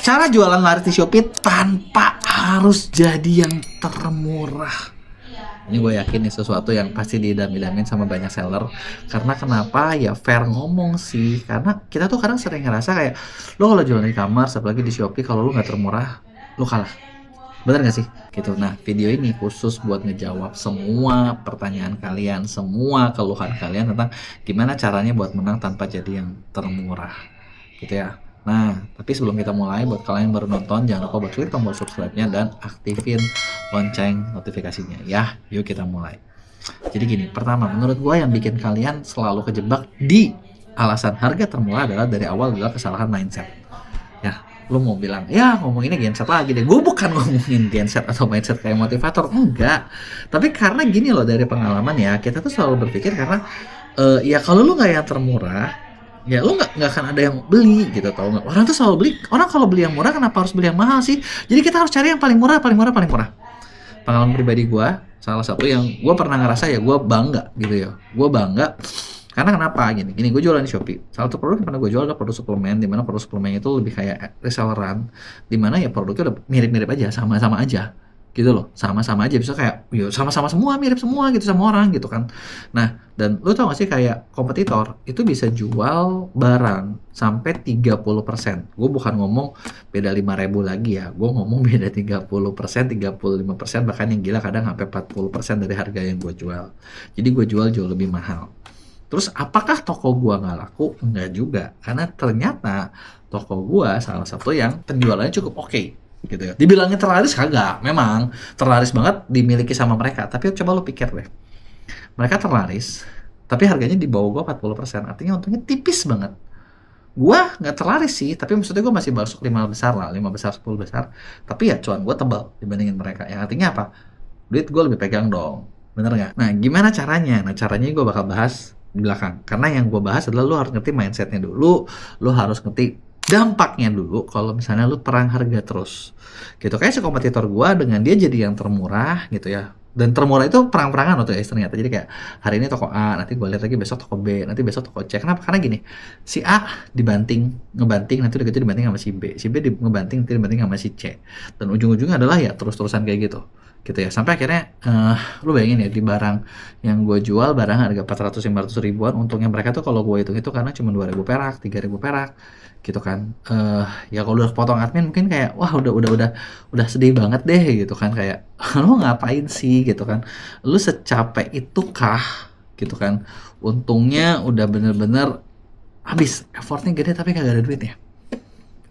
Cara jualan laris di Shopee tanpa harus jadi yang termurah. Ini gue yakin nih sesuatu yang pasti diidam-idamin sama banyak seller. Karena kenapa? Ya fair ngomong sih. Karena kita tuh kadang sering ngerasa kayak, lo kalau jualan di e-commerce, apalagi di Shopee, kalau lo nggak termurah, lo kalah. Bener gak sih? Gitu. Nah, video ini khusus buat ngejawab semua pertanyaan kalian, semua keluhan kalian tentang gimana caranya buat menang tanpa jadi yang termurah. Gitu ya. Nah, tapi sebelum kita mulai, buat kalian yang baru nonton, jangan lupa buat klik tombol subscribe-nya dan aktifin lonceng notifikasinya ya. Yuk kita mulai. Jadi gini, pertama, menurut gue yang bikin kalian selalu kejebak di alasan harga termurah adalah dari awal adalah kesalahan mindset. Ya, lu mau bilang, ya ngomonginnya genset lagi deh. Gue bukan ngomongin genset atau mindset kayak motivator, enggak. Tapi karena gini loh, dari pengalaman ya, kita tuh selalu berpikir karena ya kalau lu nggak yang termurah, ya lu nggak akan ada yang beli gitu, tau nggak? Orang tuh selalu beli, orang kalau beli yang murah kenapa harus beli yang mahal sih? Jadi kita harus cari yang paling murah. Pengalaman pribadi gue, salah satu yang gue pernah ngerasa ya gue bangga gitu ya, gue bangga karena kenapa? Gini gue jualan di Shopee. Salah satu produk yang pernah gue jual adalah produk suplemen, dimana produk suplemen itu lebih kayak reselleran, dimana ya produknya udah mirip-mirip aja, sama-sama aja gitu loh, sama-sama aja, bisa kayak ya sama-sama semua, mirip semua gitu sama orang gitu kan. Nah, dan lu tau gak sih kayak kompetitor itu bisa jual barang sampai 30%. Gue bukan ngomong beda 5.000 lagi ya, gue ngomong beda 30%, 35%, bahkan yang gila kadang sampai 40% dari harga yang gue jual. Jadi gue jual jauh lebih mahal. Terus apakah toko gua nggak laku? Enggak juga, karena ternyata toko gua salah satu yang penjualannya cukup oke. Gitu ya. Dibilangnya terlaris kagak, memang terlaris banget dimiliki sama mereka. Tapi coba lu pikir deh, mereka terlaris, tapi harganya di bawah gua 40%, artinya untungnya tipis banget. Gua nggak terlaris sih, tapi maksudnya gua masih masuk 5 besar lah, 5 besar, 10 besar. Tapi ya cuan gua tebal dibandingin mereka. Yang artinya apa? Duit gua lebih pegang dong. Bener nggak? Nah, gimana caranya? Nah, caranya gua bakal bahas di belakang. Karena yang gue bahas adalah lu harus ngerti mindsetnya dulu, lu harus ngerti dampaknya dulu kalau misalnya lu perang harga terus. Gitu, kayak si kompetitor gue dengan dia jadi yang termurah gitu ya. Dan termurah itu perang-perangan loh tuh ya ternyata. Jadi kayak hari ini toko A, nanti gue lihat lagi besok toko B, nanti besok toko C. Kenapa? Karena gini, si A ngebanting, nanti udah gitu dibanting sama si B ngebanting, nanti dibanting sama si C. Dan ujung-ujungnya adalah ya terus-terusan kayak gitu ya, sampai akhirnya lu bayangin ya, di barang yang gue jual, barang harga 400-500 ribuan, untungnya mereka tuh kalau gue hitung itu karena cuma 2.000 perak, 3.000 perak gitu kan. Ya kalau udah potong admin mungkin kayak wah udah sedih banget deh gitu kan, kayak lu ngapain sih gitu kan, lu secapek itu kah gitu kan, untungnya udah bener-bener habis, effortnya gede tapi kagak ada duitnya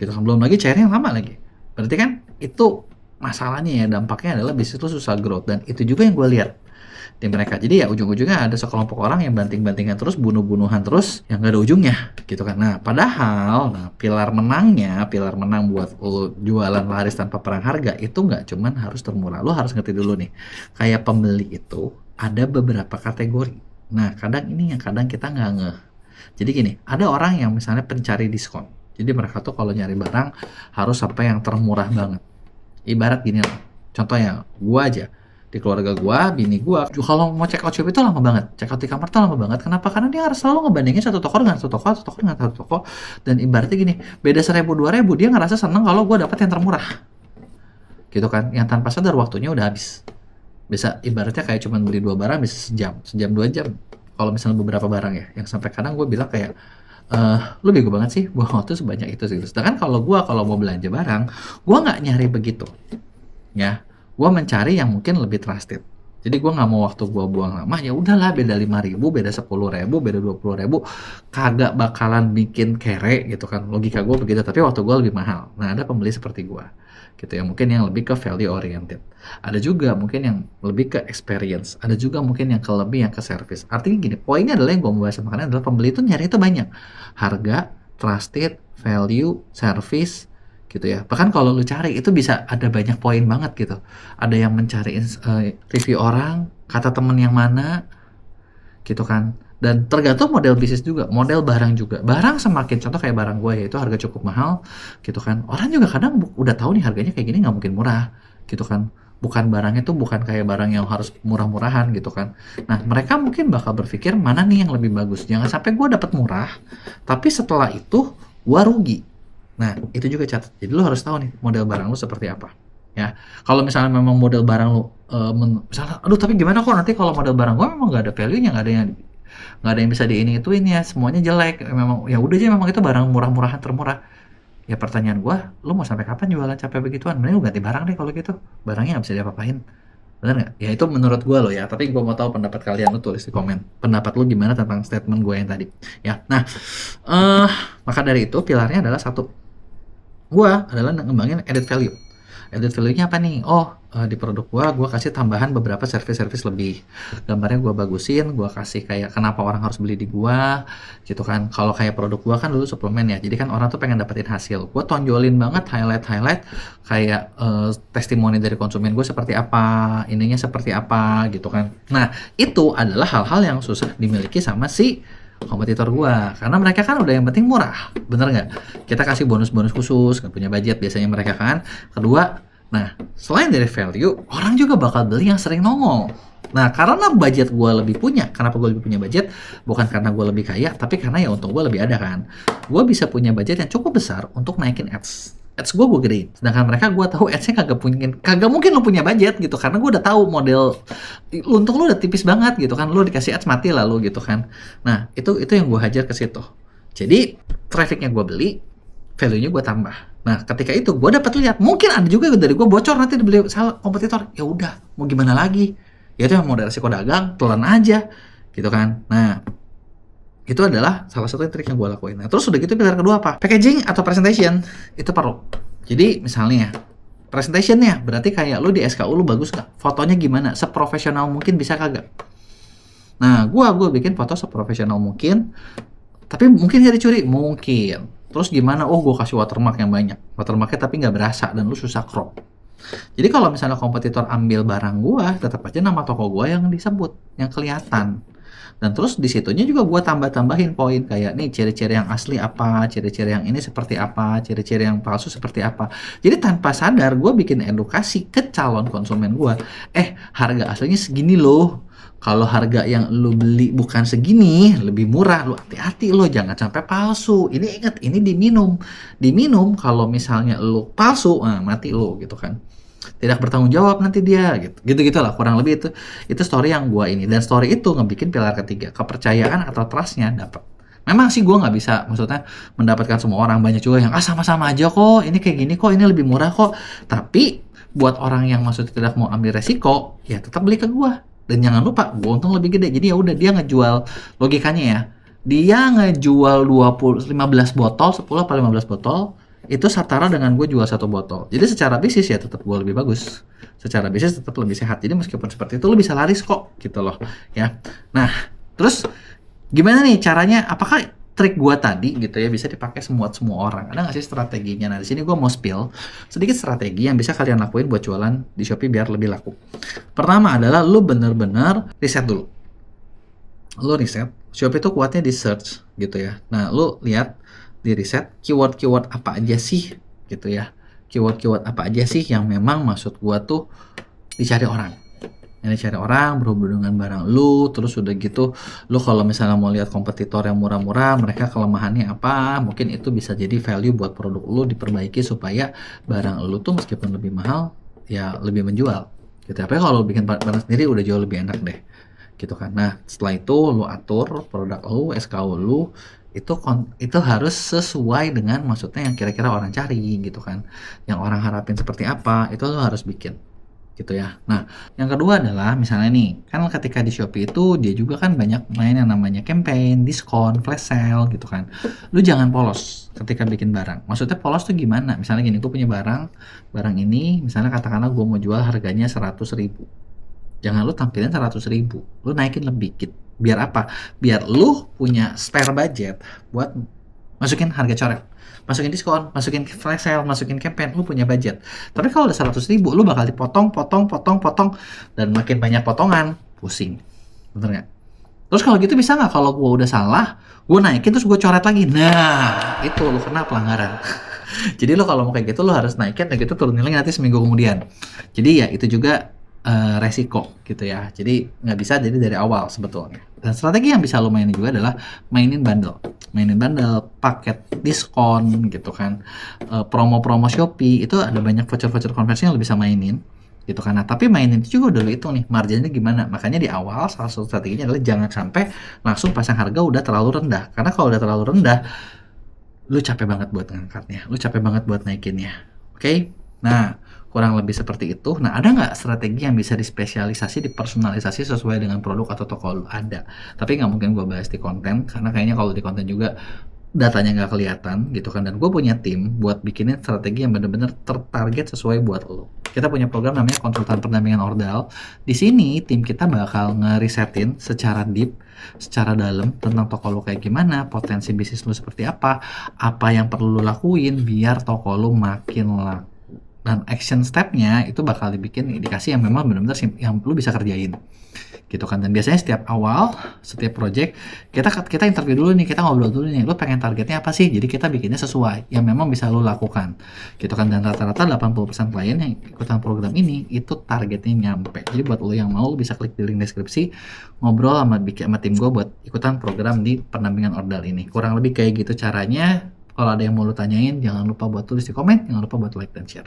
gitu kan, belum lagi cairnya lama lagi. Berarti kan itu masalahnya ya, dampaknya adalah bisnis itu susah growth, dan itu juga yang gue lihat di mereka. Jadi ya ujung-ujungnya ada sekelompok orang yang banting-bantingan terus, bunuh-bunuhan terus, yang gak ada ujungnya gitu kan. Nah padahal pilar menang buat lo jualan laris tanpa perang harga itu nggak cuman harus termurah. Lo harus ngerti dulu nih, kayak pembeli itu ada beberapa kategori. Nah kadang ini yang kadang kita nggak ngeh. Jadi gini, ada orang yang misalnya pencari diskon, jadi mereka tuh kalau nyari barang harus sampai yang termurah banget. Ibarat gini loh, contohnya gua aja, di keluarga gua, bini gua, kalau mau check out Shopee itu lama banget, check out e-commerce itu lama banget. Kenapa? Karena dia harus selalu ngebandingin satu toko dengan satu toko dengan satu toko, dan ibaratnya gini, beda 1.000-2.000, dia ngerasa seneng kalau gua dapat yang termurah gitu kan, yang tanpa sadar waktunya udah habis. Bisa ibaratnya kayak cuman beli 2 barang bisa sejam 2 jam kalau misalnya beberapa barang ya, yang sampai kadang gua bilang kayak lu bego banget sih buang waktu sebanyak itu sih. Sedangkan kalau mau belanja barang, gue nggak nyari begitu ya, gue mencari yang mungkin lebih trusted. Jadi gue nggak mau waktu gue buang lama. Ya udahlah, beda 5.000, beda 10.000, beda 20.000, kagak bakalan bikin kere gitu kan, logika gue begitu. Tapi waktu gue lebih mahal. Nah ada pembeli seperti gue gitu ya, mungkin yang lebih ke value oriented, ada juga mungkin yang lebih ke experience, ada juga mungkin yang lebih yang ke service. Artinya gini, poinnya adalah yang gue mau bahas sama kalian adalah pembeli itu nyari itu banyak harga, trusted, value, service gitu ya. Bahkan kalau lu cari itu bisa ada banyak poin banget gitu. Ada yang mencari review orang, kata temen yang mana gitu kan. Dan tergantung model bisnis juga, model barang juga. Barang semakin, contoh kayak barang gue ya, itu harga cukup mahal gitu kan. Orang juga kadang udah tahu nih harganya kayak gini nggak mungkin murah gitu kan. Bukan barangnya tuh bukan kayak barang yang harus murah-murahan gitu kan. Nah mereka mungkin bakal berpikir mana nih yang lebih bagus. Jangan sampai gue dapat murah, tapi setelah itu gue rugi Nah, itu juga catat. Jadi lu harus tahu nih model barang lu seperti apa. Ya, kalau misalnya memang model barang lu misalnya, aduh tapi gimana kok nanti kalau model barang gua memang nggak ada value-nya, nggak ada yang bisa ituin ya, semuanya jelek. Memang ya udah aja memang itu barang murah-murahan termurah. Ya pertanyaan gua, lu mau sampai kapan jualan capek begituan? Mending lu ganti barang deh kalau gitu. Barangnya nggak bisa diapa-apain. Bener nggak? Ya itu menurut gua loh ya. Tapi gua mau tahu pendapat kalian, lu tulis di komen. Pendapat lu gimana tentang statement gue yang tadi? Ya. Nah, eh maka dari itu pilarnya adalah satu. Gua adalah ngembangin added value. Added value-nya apa nih? Oh, di produk gua kasih tambahan beberapa service-service lebih. Gambarnya gua bagusin, gua kasih kayak kenapa orang harus beli di gua, gitu kan. Kalau kayak produk gua kan dulu suplemen ya, jadi kan orang tuh pengen dapetin hasil. Gua tonjolin banget highlight kayak testimoni dari konsumen gue seperti apa, ininya seperti apa, gitu kan. Nah, itu adalah hal-hal yang susah dimiliki sama si kompetitor gua, karena mereka kan udah yang penting murah, bener nggak? Kita kasih bonus-bonus khusus, nggak punya budget biasanya mereka kan. Kedua, nah selain dari value, orang juga bakal beli yang sering nongol. Nah, karena budget gua lebih punya, kenapa gua lebih punya budget? Bukan karena gua lebih kaya, tapi karena ya untung gua lebih ada kan. Gua bisa punya budget yang cukup besar untuk naikin ads. Ads gue gedein. Sedangkan mereka gue tahu adsnya kagak mungkin lo punya budget gitu, karena gue udah tahu model untung lu udah tipis banget gitu kan, lu dikasih ads mati lalu gitu kan. Nah itu yang gue hajar ke situ. Jadi trafficnya gue beli, value-nya gue tambah. Nah ketika itu gue dapat lihat, mungkin ada juga dari gue bocor nanti dibeli salah kompetitor. Ya udah, mau gimana lagi? Ya itu yang modal resiko dagang, telan aja gitu kan. Nah itu adalah salah satu trik yang gue lakuin. Nah terus udah gitu pilar kedua apa? Packaging atau presentation itu perlu. Jadi misalnya presentationnya berarti kayak lu di SKU lu bagus gak? Fotonya gimana? Seprofesional mungkin bisa kagak? Nah gue bikin foto seprofesional mungkin, tapi mungkin gak dicuri? Mungkin. Terus gimana? Oh gue kasih watermark yang banyak. Watermarknya tapi gak berasa dan lu susah crop. Jadi kalau misalnya kompetitor ambil barang gue, tetap aja nama toko gue yang disebut, yang kelihatan. Dan terus di situnya juga gue tambahin poin kayak nih ciri-ciri yang asli apa, ciri-ciri yang ini seperti apa, ciri-ciri yang palsu seperti apa. Jadi tanpa sadar gue bikin edukasi ke calon konsumen gue. Harga aslinya segini loh. Kalau harga yang lu beli bukan segini, lebih murah, lu hati-hati lo, jangan sampai palsu. Ini ingat, ini diminum. Kalau misalnya lu palsu, mati lo gitu kan. Tidak bertanggung jawab nanti dia gitu lah, kurang lebih itu story yang gue ini. Dan story itu ngebikin pilar ketiga, kepercayaan atau trustnya dapat. Memang sih gue nggak bisa maksudnya mendapatkan semua orang, banyak juga yang sama-sama aja kok, ini kayak gini kok, ini lebih murah kok. Tapi buat orang yang maksudnya tidak mau ambil resiko, ya tetap beli ke gue. Dan jangan lupa gue untung lebih gede. Jadi ya udah, dia ngejual, logikanya ya, dia ngejual 15 botol, 10 atau 15 botol, itu setara dengan gue jual 1 botol. Jadi secara bisnis ya tetap gue lebih bagus. Secara bisnis tetap lebih sehat. Jadi meskipun seperti itu, lo bisa laris kok gitu loh ya. Nah terus gimana nih caranya? Apakah trik gue tadi gitu ya bisa dipakai semua orang? Ada nggak sih strateginya? Nah di sini gue mau spill sedikit strategi yang bisa kalian lakuin buat jualan di Shopee biar lebih laku. Pertama adalah lo bener-bener riset dulu. Lo riset, Shopee itu kuatnya di search gitu ya. Nah lo lihat di riset keyword apa aja sih gitu ya, keyword apa aja sih yang memang maksud gua tuh dicari orang, berhubung dengan barang lu. Terus udah gitu lu kalau misalnya mau lihat kompetitor yang murah-murah, mereka kelemahannya apa, mungkin itu bisa jadi value buat produk lu diperbaiki supaya barang lu tuh meskipun lebih mahal ya lebih menjual gitu. Tapi kalau bikin barang sendiri udah jauh lebih enak deh gitu kan. Nah setelah itu lu atur produk lu, SKU lu itu harus sesuai dengan maksudnya yang kira-kira orang cari gitu kan, yang orang harapin seperti apa, itu lo harus bikin gitu ya. Nah yang kedua adalah misalnya nih kan ketika di Shopee itu dia juga kan banyak main yang namanya campaign, diskon, flash sale gitu kan. Lu jangan polos ketika bikin barang. Maksudnya polos tuh gimana? Misalnya gini, gue punya barang ini misalnya katakanlah gue mau jual harganya 100.000, jangan lu tampilin 100.000, lu naikin lebih dikit. Biar apa? Biar lu punya spare budget buat masukin harga coret, masukin diskon, masukin flash sale, masukin campaign, lu punya budget. Tapi kalau udah 100.000, lu bakal dipotong, dan makin banyak potongan, pusing. Bener nggak? Terus kalau gitu bisa nggak kalau gua udah salah, gua naikin terus gua coret lagi? Nah, itu lu kena pelanggaran. Jadi lu kalau mau kayak gitu, lu harus naikin dan gitu turunin lagi nanti seminggu kemudian. Jadi ya itu juga resiko gitu ya. Jadi nggak bisa jadi dari awal sebetulnya. Dan strategi yang bisa lo mainin juga adalah mainin bundle, paket diskon gitu kan, promo-promo Shopee, itu ada banyak voucher-voucher konversi yang lo bisa mainin gitu kan. Nah, tapi mainin itu juga udah lo hitung nih marginnya gimana. Makanya di awal salah satu strateginya adalah jangan sampai langsung pasang harga udah terlalu rendah. Karena kalau udah terlalu rendah, lu capek banget buat ngangkatnya, lu capek banget buat naikinnya. Oke? Nah, kurang lebih seperti itu. Nah, ada nggak strategi yang bisa dispesialisasi, dipersonalisasi sesuai dengan produk atau toko lu? Ada. Tapi nggak mungkin gue bahas di konten, karena kayaknya kalau di konten juga datanya nggak kelihatan gitu kan. Dan gue punya tim buat bikinin strategi yang bener-bener tertarget sesuai buat lo. Kita punya program namanya konsultan pendampingan ordal. Di sini tim kita bakal ngerisetin secara deep, secara dalam tentang toko lo kayak gimana, potensi bisnis lo seperti apa yang perlu lo lakuin biar toko lo makin laku. Dan action step-nya itu bakal dibikin dikasih yang memang benar-benar yang lu bisa kerjain gitu kan. Dan biasanya setiap project kita interview dulu nih, kita ngobrol dulu nih, lu pengen targetnya apa sih, jadi kita bikinnya sesuai yang memang bisa lu lakukan gitu kan. Dan rata-rata 80% klien yang ikutan program ini itu targetnya nyampe. Jadi buat lu yang mau, lu bisa klik di link deskripsi, ngobrol sama tim gue buat ikutan program di pendampingan ordal ini. Kurang lebih kayak gitu caranya. Kalau ada yang mau lu tanyain, jangan lupa buat tulis di komen, jangan lupa buat like dan share.